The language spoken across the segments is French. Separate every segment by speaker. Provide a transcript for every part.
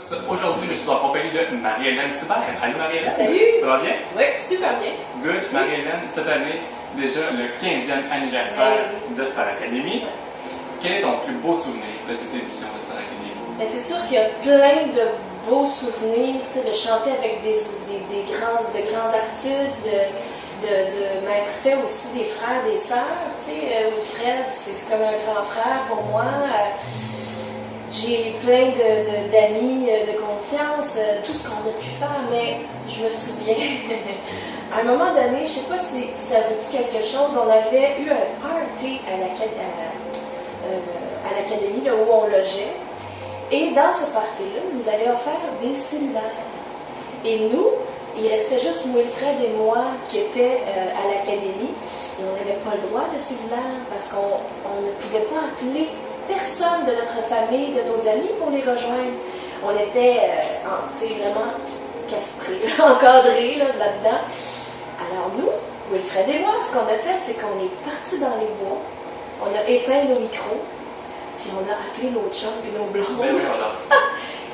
Speaker 1: tous. Aujourd'hui, je suis en compagnie de Marie-Hélène Thibert. Allô Marie-Hélène?
Speaker 2: Salut!
Speaker 1: Ça va bien?
Speaker 2: Oui, super bien.
Speaker 1: Good. Marie-Hélène, cette année, déjà le 15e anniversaire de Star Academy. Quel est ton plus beau souvenir de cette édition de Star Academy?
Speaker 2: Ben, c'est sûr qu'il y a plein de beaux souvenirs, de chanter avec de grands artistes, de m'être fait aussi des frères, des sœurs. Wilfred, c'est comme un grand frère pour moi. J'ai plein d'amis de confiance, tout ce qu'on a pu faire, mais je me souviens, à un moment donné, je ne sais pas si ça vous dit quelque chose, on avait eu un party à l'académie, là où on logeait, et dans ce party-là, ils nous avaient offert des cellulaires. Et nous, il restait juste Wilfred et moi qui étaient à l'académie, et on n'avait pas le droit de cellulaire parce qu'on ne pouvait pas appeler personne de notre famille, de nos amis pour les rejoindre. On était vraiment castrés, encadrés là-dedans. Alors nous, Wilfred et moi, ce qu'on a fait, c'est qu'on est partis dans les bois, on a éteint nos micros, puis on a appelé nos chums et nos blondes.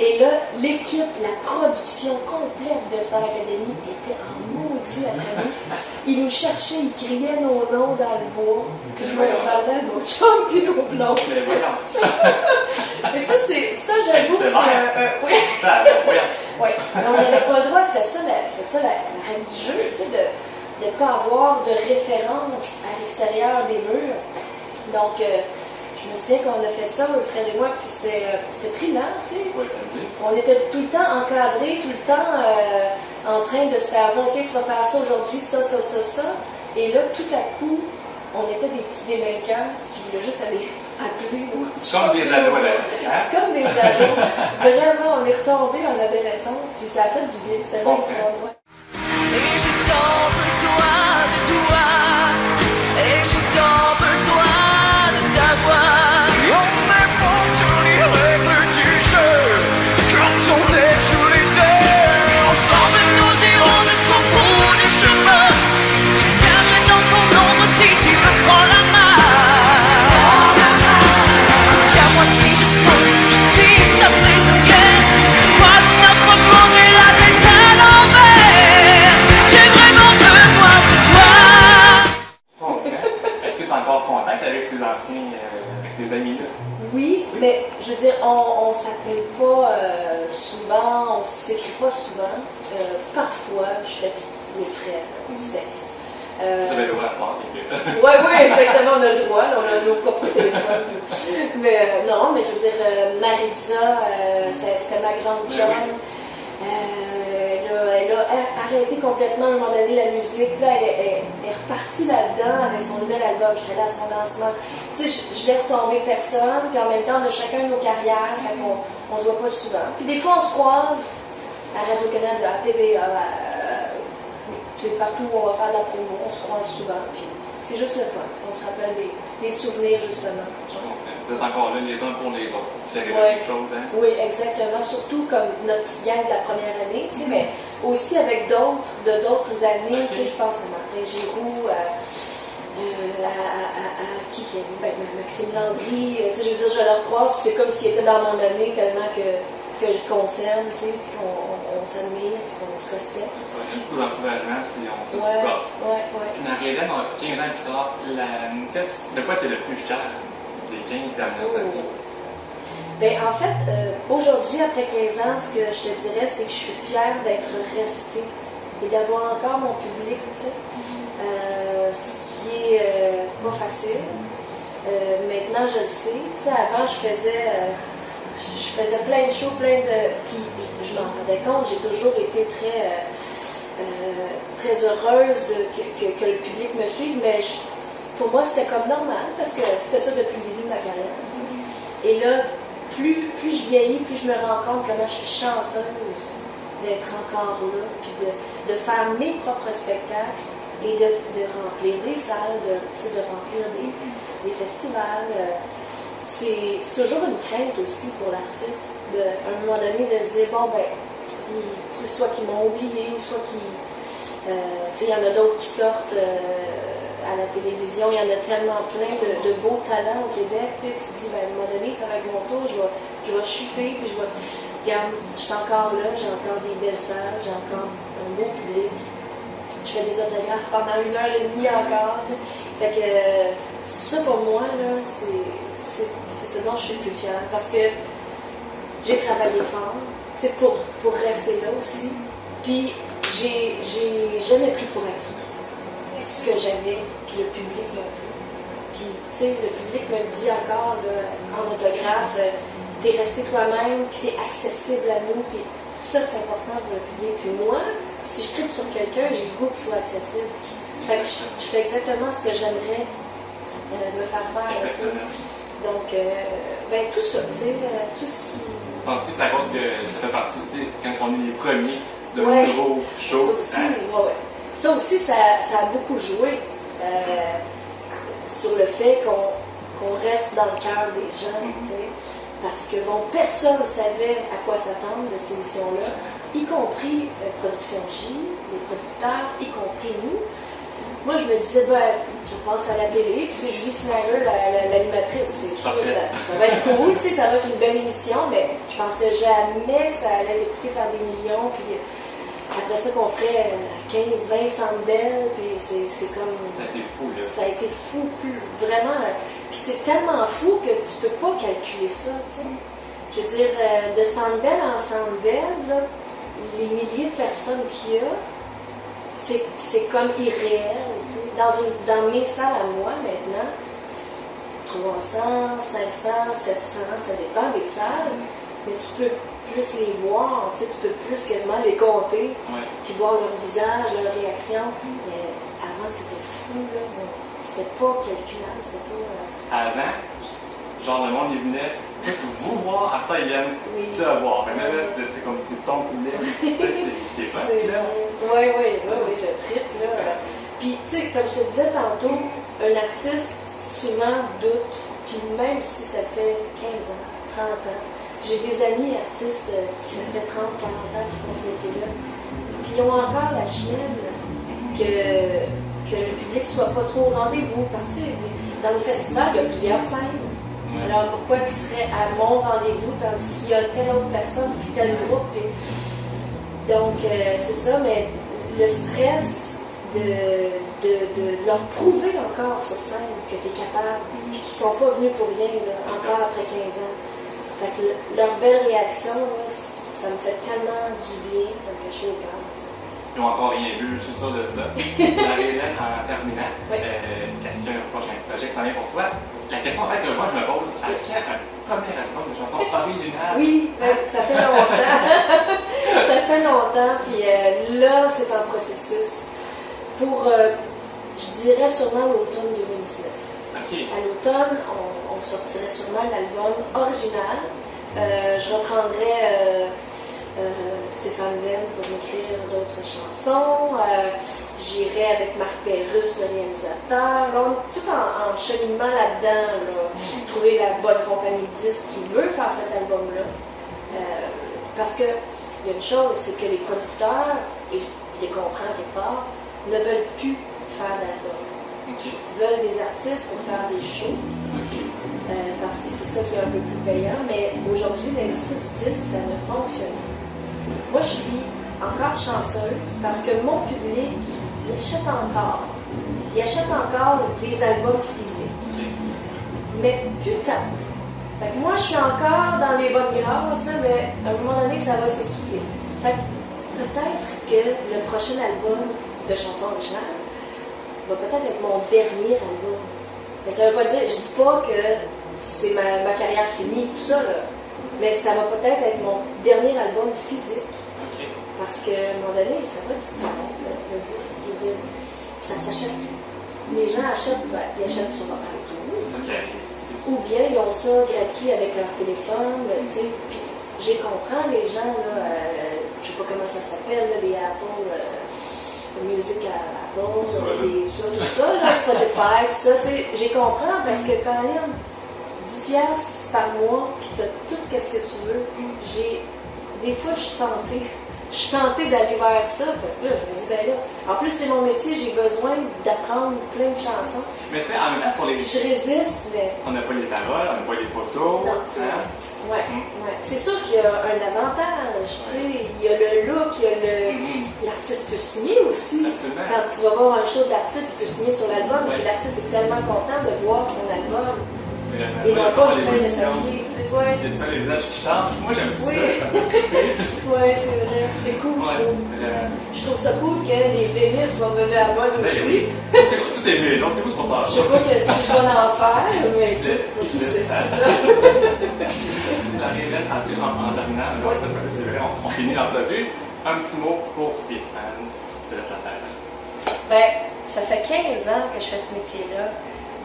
Speaker 2: Et là, l'équipe, la production complète de Star Academy était en maudit après nous. Ils nous cherchaient, ils criaient nos noms dans le bois. Puis on parlait à nos chums et nos blondes. Mais ça, j'avoue que c'est un... Oui. Oui. On n'avait pas le droit, c'était ça la règle du jeu, tu sais, de ne pas avoir de référence à l'extérieur des murs. Donc, je me souviens qu'on a fait ça, Wilfred et moi, puis c'était trillant, tu sais.
Speaker 1: Oui, ça me dit.
Speaker 2: On était tout le temps encadrés, tout le temps en train de se faire dire, OK, tu vas faire ça aujourd'hui, ça. Et là, tout à coup, on était des petits délinquants qui voulaient juste aller appeler.
Speaker 1: Comme des ados, là. Hein?
Speaker 2: Comme des ados. Vraiment, on est retombés dans l'adolescence, puis ça a fait du bien. C'était bien fun, ouais.
Speaker 3: Et j'ai tant besoin de toi, et j'ai tant besoin de ta voix. On n'est pas tous les règles du jeu, quand on est tous les deux. Ensemble nous irons jusqu'au bout du chemin. Je tiendrai dans ton ombre si tu me prends la main. Retiens-moi si je sens que je suis ta prisonnière. C'est quoi de notre monde, j'ai la tête à l'envers. J'ai vraiment besoin de toi.
Speaker 1: OK. Est-ce que tu es encore contact avec ces anciens, avec ces amis-là?
Speaker 2: Oui, mais je veux dire, on ne s'appelle pas souvent, on ne s'écrit pas souvent. Parfois, je texte Wilfred, du texte.
Speaker 1: Vous avez le droit à faire.
Speaker 2: Oui, exactement, on a le droit, là, on a nos propres téléphones. Mais non, mais je veux dire, Marisa, c'était ma grande chum. Elle a arrêté complètement à un moment donné la musique. Là, elle est repartie là-dedans avec son nouvel album. J'étais là à son lancement. Tu sais, je laisse tomber personne, puis en même temps, on a chacun nos carrières, fait qu'on se voit pas souvent. Puis des fois, on se croise à Radio-Canada, à TVA, tu sais, partout où on va faire de la promo, on se croise souvent. Puis c'est juste le fun. On se rappelle des souvenirs, justement.
Speaker 1: Vous êtes encore là les uns pour les autres. C'est quelque chose, hein?
Speaker 2: Oui, exactement. Surtout comme notre petite gang de la première année, tu sais, mais aussi avec d'autres années. Tu sais, je pense à Martin Giroux, à qui est Maxime Landry. Tu sais, je veux dire, je leur croise, puis c'est comme s'ils étaient dans mon année tellement que je concerne, tu sais, puis qu'on s'admire, puis qu'on se respecte.
Speaker 1: Beaucoup d'encouragement, on se supporte. Puis Marie-Hélène, 15 ans plus tard, de quoi tu es le plus fier des 15 dernières années?
Speaker 2: Bien, en fait, aujourd'hui, après 15 ans, ce que je te dirais, c'est que je suis fière d'être restée et d'avoir encore mon public, tu sais. Ce qui est pas facile. Maintenant, je le sais. Tu sais, avant, je faisais plein de shows, puis je m'en rendais compte, j'ai toujours été très heureuse que le public me suive, mais pour moi, c'était comme normal, parce que c'était ça depuis le début de ma carrière. Et là, plus je vieillis, plus je me rends compte comment je suis chanceuse d'être encore là, puis de faire mes propres spectacles et de remplir des salles, de remplir des festivals. C'est toujours une crainte aussi pour l'artiste, à un moment donné, de se dire, bon, ben, soit qu'ils m'ont oublié, ou soit qu'ils... il y en a d'autres qui sortent à la télévision, il y en a tellement plein de beaux talents au Québec, tu te dis, ben, à un moment donné, ça va être mon tour, je vais chuter, puis je vais... regarde, je suis encore là, j'ai encore des belles salles, j'ai encore un beau public. Je fais des autographes pendant 1h30 encore. T'sais. Fait que ça pour moi, là, c'est ce dont je suis le plus fière. Parce que j'ai travaillé fort pour rester là aussi. Puis j'ai jamais pris pour acquis ce que j'avais, puis le public non plus. Puis, tu sais, le public me dit encore là, en autographe, t'es resté toi-même, puis t'es accessible à nous, puis ça, c'est important pour le public. Puis moi, si je tripe sur quelqu'un, j'ai le goût qu'il soit accessible. Fait que je fais exactement ce que j'aimerais me faire faire. Donc, ben, tout ça, tu sais, tout ce qui...
Speaker 1: Penses-tu que c'est à cause que ça fait partie, tu sais, quand on est les premiers de nouveau show?
Speaker 2: Ça aussi, ça aussi, ça a beaucoup joué sur le fait qu'on reste dans le cœur des gens, tu sais. Parce que, bon, personne ne savait à quoi s'attendre de cette émission-là, y compris Production J, les producteurs, y compris nous. Moi, je me disais, ben, je passe à la télé, puis c'est Julie Snyder, l'animatrice. C'est sûr que ça va être cool, tu sais, ça va être une belle émission, mais je pensais jamais que ça allait être écouté par des millions, puis après ça, qu'on ferait 15, 20 centres belles, puis c'est comme...
Speaker 1: Ça a été fou, là.
Speaker 2: Ça a été fou, vraiment. Puis c'est tellement fou que tu peux pas calculer ça, tu sais. Je veux dire, de centre belle en centre belle, là, les milliers de personnes qu'il y a, c'est comme irréel, tu sais. Dans mes salles à moi, maintenant, 300, 500, 700, ça dépend des salles, mais tu peux plus les voir, tu sais, tu peux plus quasiment les compter, puis voir leur visage, leur réaction. Mais avant, c'était fou, là. C'était pas calculable, c'était pas...
Speaker 1: Avant, genre, le monde, il venait tout vous voir, à ça, ils viennent te voir. Mais là, c'est comme ton public, c'est pas là.
Speaker 2: Oui, je tripe, là. Puis, tu sais, comme je te disais tantôt, un artiste, souvent, doute, puis même si ça fait 15 ans, 30 ans, j'ai des amis artistes qui ça fait 30, 40 ans qui font ce métier-là, puis ils ont encore la chienne que le public soit pas trop au rendez-vous. Parce que dans le festival, il y a plusieurs scènes. Alors pourquoi il serait à mon rendez-vous tandis qu'il y a telle autre personne puis tel groupe? Donc c'est ça, mais le stress de leur prouver encore sur scène que tu es capable, puis qu'ils sont pas venus pour rien, là, encore après 15 ans. Fait que leur belle réaction, là, ça me fait tellement du bien, ça me fait chaud au cœur.
Speaker 1: Ils n'ont encore rien vu, je suis sûr de ça. Marie-Hélène, en terminant, est-ce qu'il y a un prochain projet qui s'en vient pour toi? La question en fait que moi je me pose, à quand un premier album de chansons originales?
Speaker 2: Oui, ça fait longtemps. Ça fait longtemps, puis là, c'est en processus. Pour, je dirais sûrement l'automne 2019. À l'automne, on sortirait sûrement l'album original. Je reprendrais Stéphane Venn pour écrire d'autres chansons. J'irai avec Marc Pérusse, le réalisateur. Là, on est tout en cheminement là-dedans. Là. Trouver la bonne compagnie de disques qui veut faire cet album-là. Parce que il y a une chose, c'est que les producteurs, et je les comprends quelque part, ne veulent plus faire d'album. Veulent des artistes pour faire des shows. Parce que c'est ça qui est un peu plus payant. Mais aujourd'hui, l'industrie du disque, ça ne fonctionne pas. Moi, je suis encore chanceuse parce que mon public, il achète encore. Il achète encore les albums physiques. Mais putain! Fait que moi, je suis encore dans les bonnes grâces, là, mais à un moment donné, ça va s'essouffler. Fait que peut-être que le prochain album de chansons originales va peut-être être mon dernier album. Mais ça veut pas dire, je dis pas que c'est ma carrière finie, tout ça, là. Mais ça va peut-être être mon dernier album physique. Parce qu'à un moment donné, ça va disparaître, le disque. Je veux dire, ça s'achète plus. Les gens achètent, ils achètent sur iTunes.
Speaker 1: C'est ça qui arrive.
Speaker 2: Ou bien ils ont ça gratuit avec leur téléphone, tu sais. Puis j'ai comprends les gens, là, je sais pas comment ça s'appelle, là, les Apple, Music Apple, tout ça, là, Spotify, tout ça, tu sais. J'ai comprends parce que quand même, 10$ par mois, puis t'as tout ce que tu veux, j'ai des fois, je suis tentée. Je suis tentée d'aller vers ça parce que là, je me dis, ben là, en plus, c'est mon métier, j'ai besoin d'apprendre plein de chansons.
Speaker 1: Mais tu sais, en même temps, sur les.
Speaker 2: Puis je résiste, mais.
Speaker 1: On n'a pas les paroles, on n'a pas les photos.
Speaker 2: Non, c'est
Speaker 1: hein?
Speaker 2: ouais, ouais. C'est sûr qu'il y a un avantage. Tu sais, il y a le look, il y a le. L'artiste peut signer aussi.
Speaker 1: Absolument.
Speaker 2: Quand tu vas voir un show d'artiste, il peut signer sur l'album, et puis l'artiste est tellement content de voir son album. Et non pas une fin de papier, tu sais, ouais.
Speaker 1: Il y a tu les visages qui changent. Moi, j'aime
Speaker 2: Oui.
Speaker 1: ça. Ça me fait
Speaker 2: Oui, c'est vrai. C'est cool, je trouve. Je trouve ça cool que les vinyles soient venus à moi aussi.
Speaker 1: Tout est mieux, non? C'est où ce pour ça?
Speaker 2: Je sais pas que si je vais en faire, mais qui sait, c'est ça.
Speaker 1: La Révèle, en terminant, c'est vrai, on finit l'entrevue. Un petit mot pour tes fans. Je te laisse la tête.
Speaker 2: Ben, ça fait 15 ans que je fais ce métier-là.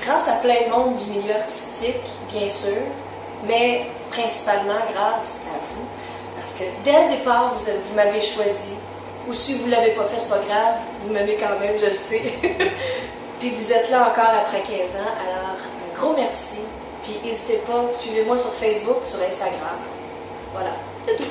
Speaker 2: Grâce à plein de monde du milieu artistique, bien sûr, mais principalement grâce à vous. Parce que dès le départ, vous m'avez choisi. Ou si vous ne l'avez pas fait, c'est pas grave, vous m'aimez quand même, je le sais. Puis vous êtes là encore après 15 ans, alors un gros merci. Puis n'hésitez pas, suivez-moi sur Facebook, sur Instagram. Voilà, c'est tout.